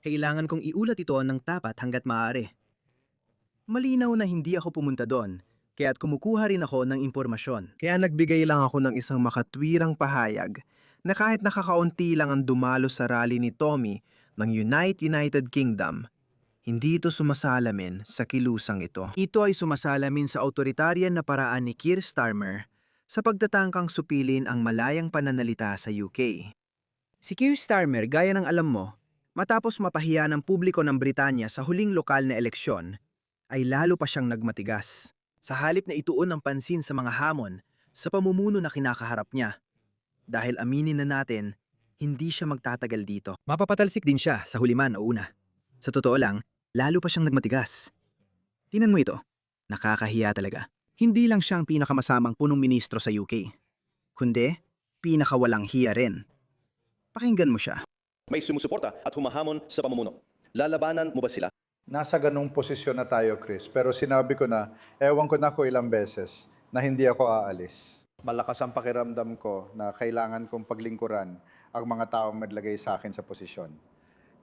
Kailangan kong iulat ito ng tapat hanggat maaari. Malinaw na hindi ako pumunta doon, kaya't kumukuha rin ako ng impormasyon. Kaya nagbigay lang ako ng isang makatwirang pahayag na kahit nakakaunti lang ang dumalo sa rally ni Tommy ng United Kingdom, hindi ito sumasalamin sa kilusang ito. Ito ay sumasalamin sa autoritaryan na paraan ni Keir Starmer sa pagtatangkang supilin ang malayang pananalita sa UK. Si Keir Starmer, gaya ng alam mo, matapos mapahiya ng publiko ng Britanya sa huling lokal na eleksyon, ay lalo pa siyang nagmatigas. Sa halip na ituon ang pansin sa mga hamon sa pamumuno na kinakaharap niya. Dahil aminin na natin, hindi siya magtatagal dito. Mapapatalsik din siya sa huliman o una. Sa totoo lang, lalo pa siyang nagmatigas. Tingnan mo ito. Nakakahiya talaga. Hindi lang siyang pinakamasamang punong ministro sa UK, kundi pinakawalang hiya rin. Pakinggan mo siya. May sumusuporta at humahamon sa pamumuno. Lalabanan mo ba sila? Nasa ganung posisyon na tayo, Chris. Pero sinabi ko na, ewan ko na ko ilang beses na hindi ako aalis. Malakas ang pakiramdam ko na kailangan kong paglingkuran ang mga taong maglagay sa akin sa posisyon.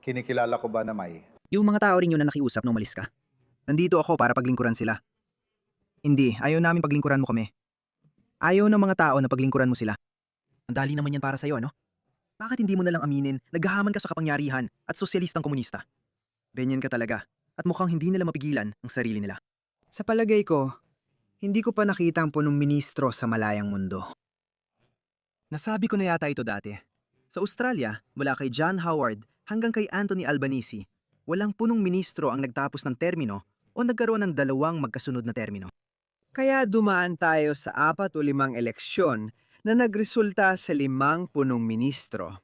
Kinikilala ko ba na may? Yung mga tao rin yun na nakiusap nung umalis ka. Nandito ako para paglingkuran sila. Hindi, ayaw namin paglingkuran mo kami. Ayaw ng mga tao na paglingkuran mo sila. Ang dali naman yan para sa'yo, ano? Bakit hindi mo nalang aminin, naghahaman ka sa kapangyarihan at sosyalistang komunista? Ganyan ka talaga, at mukhang hindi nila mapigilan ang sarili nila. Sa palagay ko, hindi ko pa nakita ang punong ministro sa malayang mundo. Nasabi ko na yata ito dati. Sa Australia, mula kay John Howard hanggang kay Anthony Albanese, walang punong ministro ang nagtapos ng termino o nagkaroon ng dalawang magkasunod na termino. Kaya dumaan tayo sa 4 o 5 eleksyon na nagresulta sa 5 punong ministro.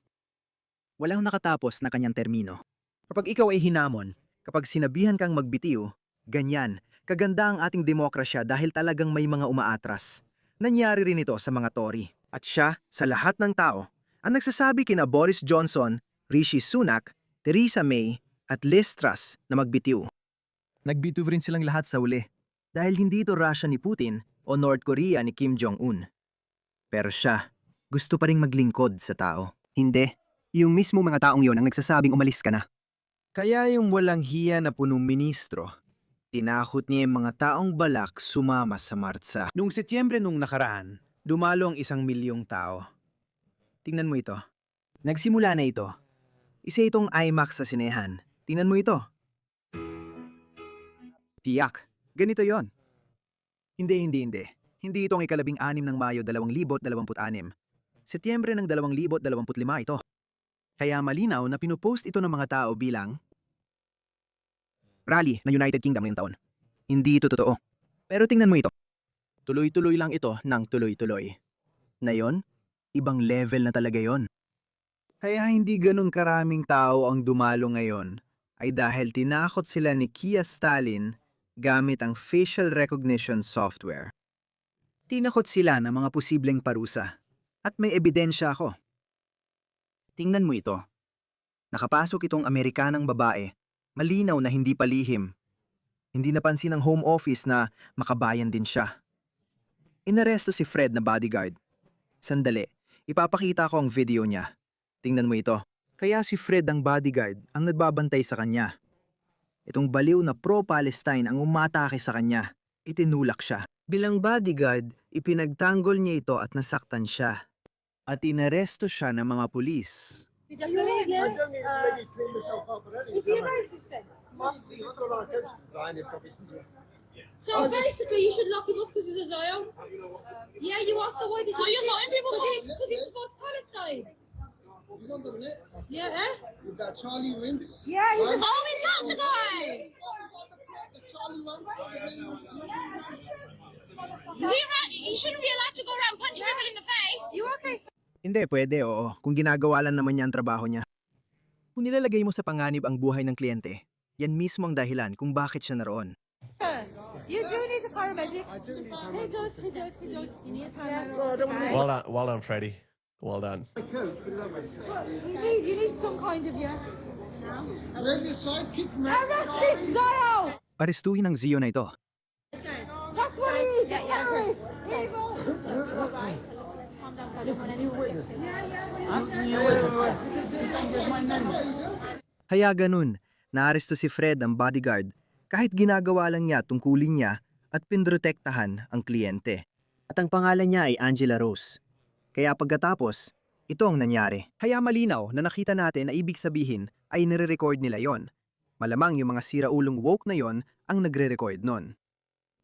Walang nakatapos na kanyang termino. Kapag ikaw ay hinamon, kapag sinabihan kang magbitiw, ganyan, kaganda ang ating demokrasya dahil talagang may mga umaatras. Nangyari rin ito sa mga Tory. At siya, sa lahat ng tao, ang nagsasabi kina Boris Johnson, Rishi Sunak, Theresa May, at Liz Truss na magbitiw. Nagbitiw rin silang lahat sa uli. Dahil hindi ito Russia ni Putin o North Korea ni Kim Jong-un. Pero siya, gusto pa ring maglingkod sa tao. Hindi, yung mismo mga taong yon ang nagsasabing umalis ka na. Kaya yung walang hiya na punong ministro, tinakot niya yung mga taong balak sumama sa martsa. Noong Setyembre nung nakaraan, dumalo ang 1 milyong tao. Tingnan mo ito. Nagsimula na ito. Isa itong IMAX sa sinehan. Tingnan mo ito. Tiyak, ganito yon. Hindi. Hindi itong ika-16 ng Mayo 2026. Setyembre ng 2025 ito. Kaya malinaw na pinupost ito ng mga tao bilang rally ng United Kingdom ngayong taon. Hindi ito totoo. Pero tingnan mo ito. Tuloy-tuloy lang ito ng tuloy-tuloy. Na yon, ibang level na talaga yon. Kaya hindi ganun karaming tao ang dumalo ngayon ay dahil tinakot sila ni Kia Stalin gamit ang facial recognition software. Tinakot sila ng mga posibleng parusa at may ebidensya ako. Tingnan mo ito. Nakapasok itong Amerikanang babae, malinaw na hindi palihim. Hindi napansin ng Home Office na makabayan din siya. Inaresto si Fred na bodyguard. Sandali, ipapakita ko ang video niya. Tingnan mo ito. Kaya si Fred ang bodyguard ang nagbabantay sa kanya. Itong baliw na pro-Palestine ang umatake sa kanya. Itinulak siya. Bilang bodyguard, ipinagtanggol niya ito at nasaktan siya. At inaresto siya ng mga pulis. Did you play again? Is he a racist then? So basically, you should lock him up because he's a Zion. Yeah, you are. So why did you? Oh, you're letting people go? Because he supports Palestine. He's on the net Yeah, eh? with that Charlie Wentz. Yeah, he's a. Oh, he's not the guy. The Charlie Wentz. Is he right? You shouldn't be allowed to go around punching people in the face. You okay? Hindi, pwede, oo. Kung ginagawa lang naman niya ang trabaho niya. Kung nilalagay mo sa panganib ang buhay ng kliyente, yan mismo ang dahilan kung bakit siya naroon. You do need a paramedic. He does. You need a paramedic. Well done, Freddie. Well done. You need some kind of, yeah. Where's your sidekick, man? Arrest this Zio! Parestuhin ang Zio na ito. That's what he is, a terrorist! Evil! Kaya ganun, naaresto si Fred ang bodyguard kahit ginagawa lang niya tungkulin niya at pinrotektahan ang kliyente. At ang pangalan niya ay Angela Rose. Kaya pagkatapos, ito ang nangyari. Kaya malinaw na nakita natin na ibig sabihin ay nire-record nila yon. Malamang yung mga siraulong woke na yon ang nagre-record nun.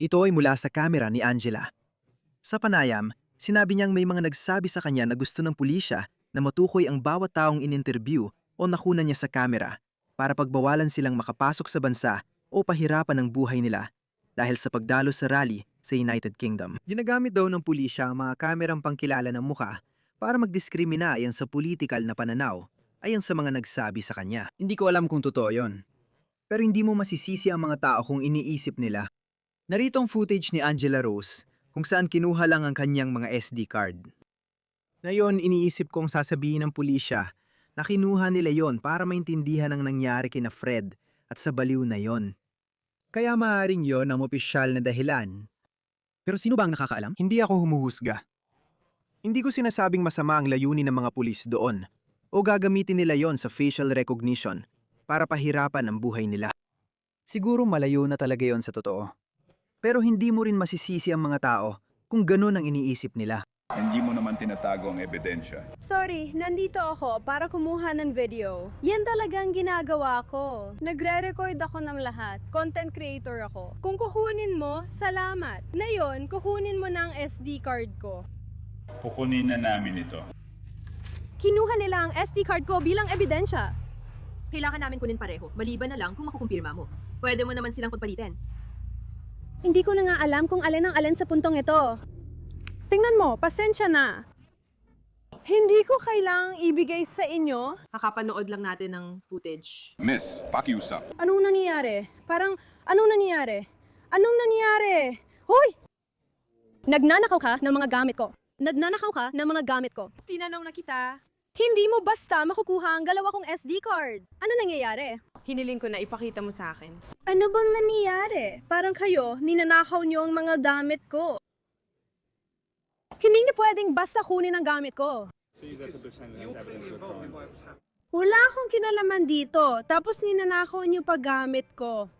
Ito ay mula sa kamera ni Angela. Sa panayam, sinabi niyang may mga nagsabi sa kanya na gusto ng pulisya na matukoy ang bawat taong in-interview o nakuna niya sa kamera para pagbawalan silang makapasok sa bansa o pahirapan ang buhay nila dahil sa pagdalo sa rally sa United Kingdom. Ginagamit daw ng pulisya ang mga kamerang pangkilala ng muka para magdiskrimina ayon sa politikal na pananaw ayon sa mga nagsabi sa kanya. Hindi ko alam kung totoo yon. Pero hindi mo masisisi ang mga tao kung iniisip nila. Narito ang footage ni Angela Rose kung saan kinuha lang ang kanyang mga SD card. Ngayon, iniisip kong sasabihin ng pulisya na kinuha nila yon para maintindihan ang nangyari kina Fred at sa baliw na yon. Kaya maaaring yon ang opisyal na dahilan. Pero sino ba ang nakakaalam? Hindi ako humuhusga. Hindi ko sinasabing masama ang layunin ng mga pulis doon o gagamitin nila yon sa facial recognition para pahirapan ang buhay nila. Siguro malayo na talaga yon sa totoo. Pero hindi mo rin masisisi ang mga tao kung ganun ang iniisip nila. Hindi mo naman tinatago ang ebidensya. Sorry, nandito ako para kumuha ng video. Yan talagang ginagawa ko. Nagre-record ako ng lahat. Content creator ako. Kung kukunin mo, salamat. Ngayon, kukunin mo na ang SD card ko. Kukunin na namin ito. Kinuha nila ang SD card ko bilang ebidensya. Kailangan namin kunin pareho, maliban na lang kung makukumpirma mo. Pwede mo naman silang pagpalitin. Hindi ko na nga alam kung alin ang alin sa puntong ito. Tingnan mo, pasensya na. Hindi ko kailangang ibigay sa inyo. Kakapanood lang natin ng footage. Miss, pakiusap. Anong nangyayari? Anong nangyayari? Anong nangyayari? Hoy! Nagnanakaw ka ng mga gamit ko. Nagnanakaw ka ng mga gamit ko. Tinanong na kita. Hindi mo basta makukuha ang dalawa kong SD card. Ano nangyayari? Hiniling ko na ipakita mo sa akin. Ano bang nangyayari? Parang kayo, ninanakaw niyo ang mga gamit ko. Hindi niyo pwedeng basta kunin ang gamit ko. Wala akong kinalaman dito, tapos ninanakaw niyo pa gamit ko.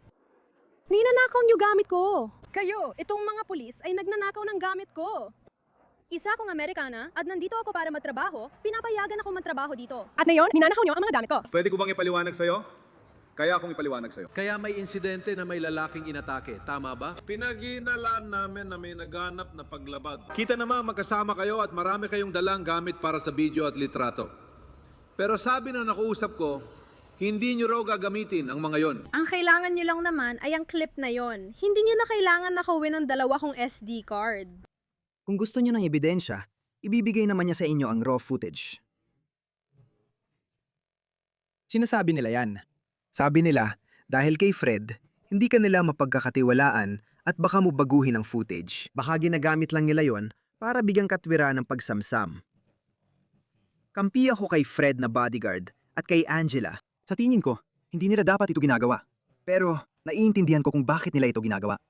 Ninanakaw niyo gamit ko. Kayo, itong mga pulis ay nagnanakaw ng gamit ko. Isa akong Amerikana at nandito ako para magtrabaho, pinapayagan ako magtrabaho dito. At ngayon, ninanakaw niyo ang mga gamit ko. Pwede ko bang ipaliwanag sa'yo? Kaya akong ipaliwanag sa'yo. Kaya may insidente na may lalaking inatake, tama ba? Pinag-iinalaan namin na may naghanap na paglabad. Kita naman magkasama kayo at marami kayong dalang gamit para sa video at litrato. Pero sabi na nakuusap ko, hindi nyo raw gagamitin ang mga yon. Ang kailangan niyo lang naman ay ang clip na yon. Hindi niyo na kailangan nakawin ang dalawa kong SD card. Kung gusto niyo ng ebidensya, ibibigay naman niya sa inyo ang raw footage. Sinasabi nila yan. Sabi nila, dahil kay Fred, hindi ka nila mapagkakatiwalaan at baka mo baguhin ang footage. Baka ginagamit lang nila yon para bigyang katwiran ng pagsamsam. Kampi ako kay Fred na bodyguard at kay Angela. Sa tingin ko, hindi nila dapat ito ginagawa. Pero naiintindihan ko kung bakit nila ito ginagawa.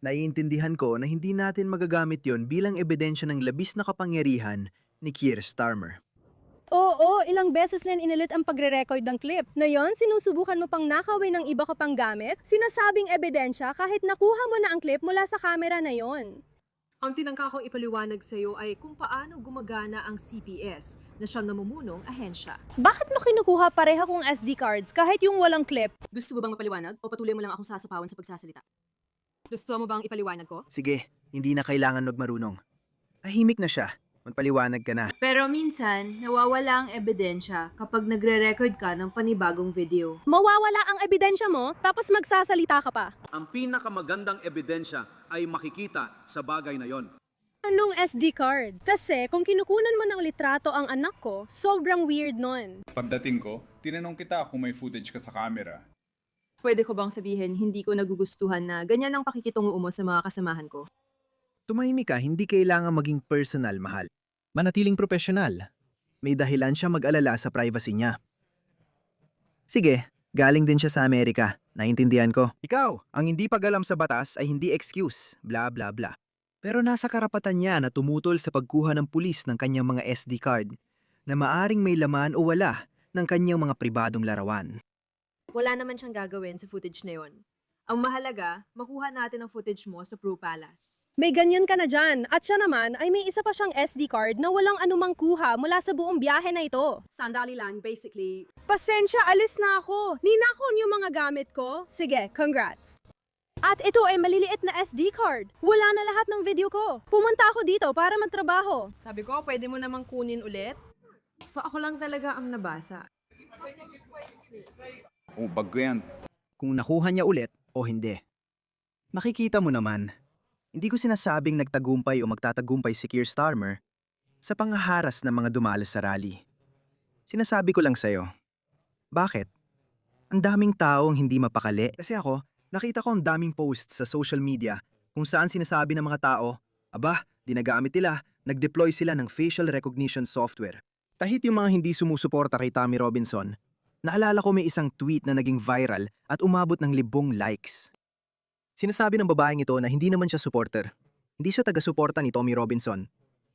Naiintindihan ko na hindi natin magagamit yon bilang ebidensya ng labis na kapangyarihan ni Keir Starmer. Oo, ilang beses na inilit ang pagre-record ng clip. Ngayon, sinusubukan mo pang nakawin ng iba ka pang gamit, sinasabing ebidensya kahit nakuha mo na ang clip mula sa camera na yon. Ang tinangka kong ipaliwanag sa iyo ay kung paano gumagana ang CPS na siyang namumunong ahensya. Bakit mo kinukuha pareha kong SD cards kahit yung walang clip? Gusto mo bang mapaliwanag o patuloy mo lang akong sasapawan sa pagsasalita? Gusto mo bang ipaliwanag ko? Sige, hindi na kailangan magmarunong. Tahimik na siya. Magpaliwanag ka na. Pero minsan, nawawala ang ebidensya kapag nagre-record ka ng panibagong video. Mawawala ang ebidensya mo, tapos magsasalita ka pa. Ang pinakamagandang ebidensya ay makikita sa bagay na yon. Anong SD card? Kasi kung kinukunan mo ng litrato ang anak ko, sobrang weird nun. Pagdating ko, tinanong kita kung may footage ka sa camera. Pwede ko bang sabihin, hindi ko nagugustuhan na ganyan ang pakikitungo mo sa mga kasamahan ko? Tumahimik ka, hindi kailangan maging personal, mahal. Manatiling profesional. May dahilan siya mag-alala sa privacy niya. Sige, galing din siya sa Amerika. Naintindihan ko. Ikaw, ang hindi pag-alam sa batas ay hindi excuse, bla bla bla. Pero nasa karapatan niya na tumutol sa pagkuha ng pulis ng kanyang mga SD card na maaring may laman o wala ng kanyang mga pribadong larawan. Wala naman siyang gagawin sa footage na yon. Ang mahalaga, makuha natin ang footage mo sa Pro Palace. May ganyan ka na dyan. At siya naman ay may isa pa siyang SD card na walang anumang kuha mula sa buong biyahe na ito. Sandali lang, basically. Pasensya, alis na ako. Ninakaw niyo mga gamit ko. Sige, congrats. At ito ay maliliit na SD card. Wala na lahat ng video ko. Pumunta ako dito para magtrabaho. Sabi ko, pwede mo namang kunin ulit? Ako lang talaga ang nabasa. Oh, bag ko yan. Kung nakuha niya ulit o hindi. Makikita mo naman, hindi ko sinasabing nagtagumpay o magtatagumpay si Keir Starmer sa pangaharas ng mga dumalo sa rally. Sinasabi ko lang sa'yo. Bakit? Ang daming taong hindi mapakali. Kasi ako, nakita ko ang daming posts sa social media kung saan sinasabi ng mga tao, aba, dinagamit nila, nag-deploy sila ng facial recognition software. Kahit yung mga hindi sumusuporta kay Tommy Robinson, naalala ko may isang tweet na naging viral at umabot ng 1,000 likes. Sinasabi ng babaeng ito na hindi naman siya supporter. Hindi siya taga-suporta ni Tommy Robinson.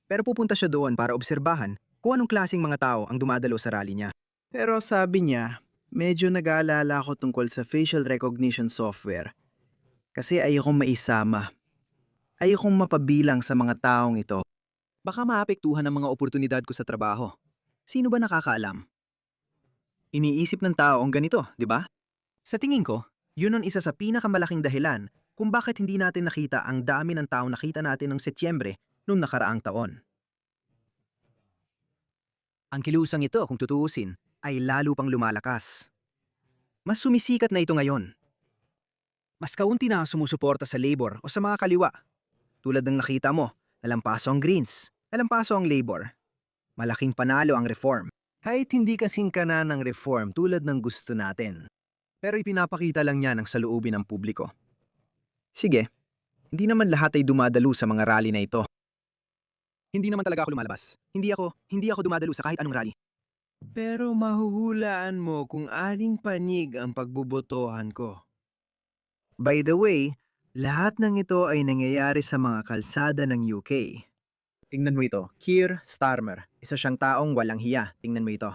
Pero pupunta siya doon para obserbahan kung anong klaseng mga tao ang dumadalo sa rally niya. Pero sabi niya, medyo nag-aalala ako tungkol sa facial recognition software. Kasi ayokong maisama. Ayokong mapabilang sa mga taong ito. Baka maapektuhan ang mga oportunidad ko sa trabaho. Sino ba nakakaalam? Iniisip ng tao ang ganito, di ba? Sa tingin ko, yun ang isa sa pinakamalaking dahilan kung bakit hindi natin nakita ang dami ng taong nakita natin noong Setyembre noong nakaraang taon. Ang kilusang ito, kung tutuusin, ay lalo pang lumalakas. Mas sumisikat na ito ngayon. Mas kaunti na ang sumusuporta sa Labor o sa mga kaliwa. Tulad ng nakita mo, nalampaso ang Greens, nalampaso ang Labor. Malaking panalo ang Reform. Kahit hindi kasing kanan ng Reform tulad ng gusto natin. Pero ipinapakita lang niya ng saloobin ng publiko. Sige, hindi naman lahat ay dumadalo sa mga rally na ito. Hindi naman talaga ako lumalabas. Hindi ako dumadalo sa kahit anong rally. Pero mahuhulaan mo kung aling panig ang pagbubotohan ko. By the way, lahat ng ito ay nangyayari sa mga kalsada ng UK. Tingnan mo ito, Keir Starmer. Isa siyang taong walang hiya. Tingnan mo ito.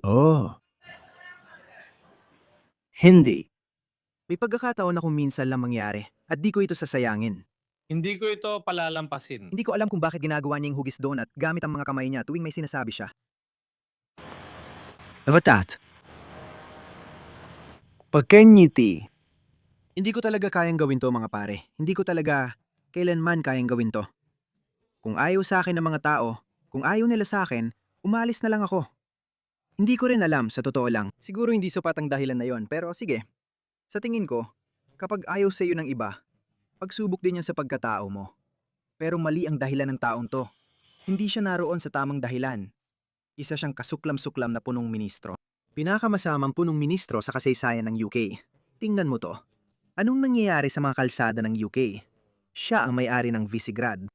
Oh. Hindi. May pagkakataon na kung minsan lang mangyari at di ko ito sasayangin. Hindi ko ito palalampasin. Hindi ko alam kung bakit ginagawa niya yung hugis donut gamit ang mga kamay niya tuwing may sinasabi siya. Vatat. Pagkanyiti. Hindi ko talaga kayang gawin to mga pare. Hindi ko talaga kailanman kayang gawin to. Kung ayaw sa akin ng mga tao, kung ayaw nila sa akin, umalis na lang ako. Hindi ko rin alam sa totoo lang. Siguro hindi sapat ang dahilan na yon, pero sige. Sa tingin ko, kapag ayaw sa iyo ng iba, pagsubok din yan sa pagkatao mo. Pero mali ang dahilan ng taong to. Hindi siya naroon sa tamang dahilan. Isa siyang kasuklam-suklam na punong ministro. Pinakamasamang punong ministro sa kasaysayan ng UK. Tingnan mo to. Anong nangyayari sa mga kalsada ng UK? Siya ang may-ari ng Visegrad.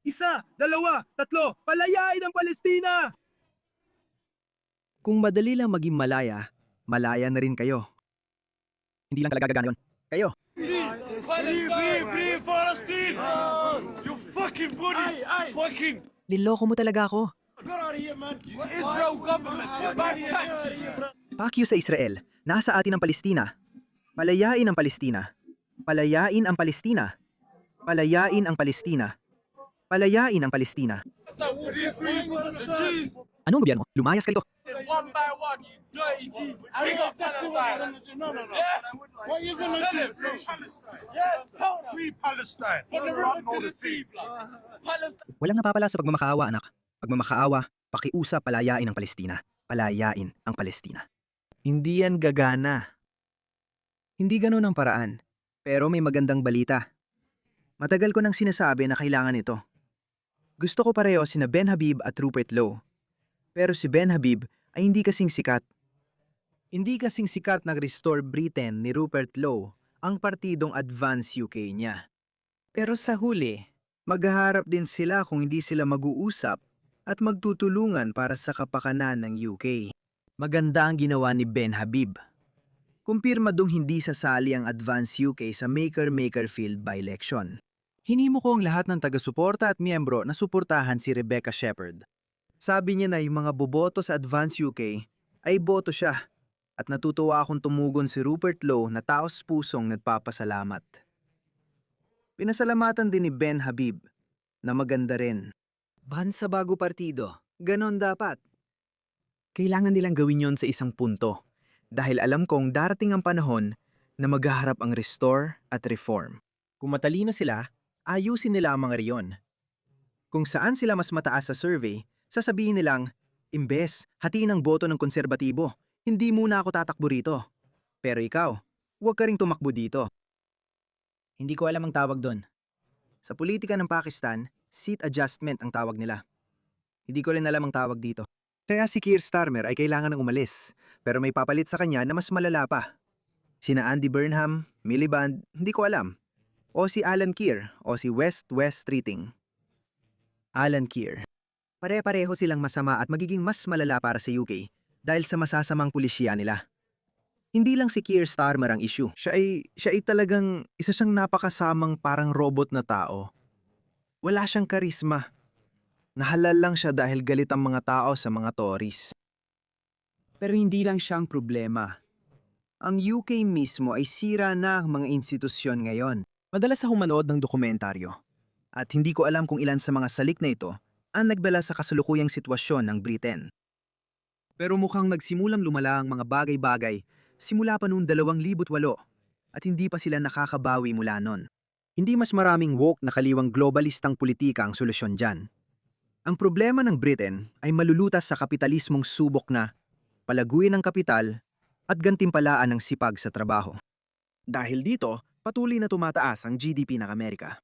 Isa, dalawa, tatlo, palayain ang Palestina! Kung madali lang maging malaya, malaya na rin kayo. Hindi lang talaga gagana yun. Kayo. Free Palestine! You fucking bully! Fucking! Niloko mo talaga ako. Get out of here, man! Israel government! Pakyo sa Israel. Nasa atin ang Palestina. Palayain ang Palestina. Palayain ang Palestina. Palayain ang Palestina. Palayain ang Palestina. Anong gobyerno? Lumayas ka dito. One by one, you dirty Jew. I ain't Palestine. No. What you gonna do? Free Palestine. From the river to the sea, Palestine. Walang napapala sa pagmamakaawa, anak. Pagmamakaawa, pakiusap palayain ang Palestina. Palayain ang Palestina. Hindi yan gagana. Hindi ganun ang paraan. Pero may magandang balita. Matagal ko nang sinasabi na kailangan ito. Gusto ko pareho sina Ben Habib at Rupert Lowe. Pero si Ben Habib ay hindi kasing sikat. Hindi kasing sikat nag-restore Britain ni Rupert Lowe ang partidong Advance UK niya. Pero sa huli, Maghaharap din sila kung hindi sila mag-uusap at magtutulungan para sa kapakanan ng UK. Maganda ang ginawa ni Ben Habib. Kumpirma dong hindi sasali ang Advance UK sa Maker Field by-election. Hinimo ko ang lahat ng taga-suporta at miyembro na suportahan si Rebecca Shepherd. Sabi niya na yung mga boboto sa Advance UK ay boto siya at natutuwa akong tumugon si Rupert Lowe na taos pusong nagpapasalamat. Pinasalamatan din ni Ben Habib na maganda rin. Ban sa bago partido, ganon dapat. Kailangan nilang gawin yon sa isang punto dahil alam kong darating ang panahon na maghaharap ang restore at reform. Kung matalino sila, ayusin nila ang mga riyon. Kung saan sila mas mataas sa survey, sasabihin nilang, imbes, hatiin ang boto ng konserbatibo, hindi muna ako tatakbo rito. Pero ikaw, huwag ka ring tumakbo dito. Hindi ko alam ang tawag doon. Sa politika ng Pakistan, seat adjustment ang tawag nila. Hindi ko rin alam ang tawag dito. Kaya si Keir Starmer ay kailangan ng umalis, pero may papalit sa kanya na mas malala pa. Sina Andy Burnham, Miliband, hindi ko alam. O si Alan Keir, o si West Streeting. Alan Keir. Pare-pareho silang masama at magiging mas malala para sa UK dahil sa masasamang pulisya nila. Hindi lang si Keir Starmer ang issue. Siya ay talagang isa siyang napakasamang parang robot na tao. Wala siyang karisma. Nahalal lang siya dahil galit ang mga tao sa mga Tories. Pero hindi lang siyang problema. Ang UK mismo ay sira na ang mga institusyon ngayon. Madalas akong manood ng dokumentaryo. At hindi ko alam kung ilan sa mga salik na ito ang nagbala sa kasalukuyang sitwasyon ng Britain. Pero mukhang nagsimulang lumala ang mga bagay-bagay simula pa noong 2008 at hindi pa sila nakakabawi mula nun. Hindi mas maraming woke na kaliwang globalistang politika ang solusyon dyan. Ang problema ng Britain ay malulutas sa kapitalismong subok na palaguin ang kapital at gantimpalaan ng sipag sa trabaho. Dahil dito, patuloy na tumataas ang GDP ng Amerika.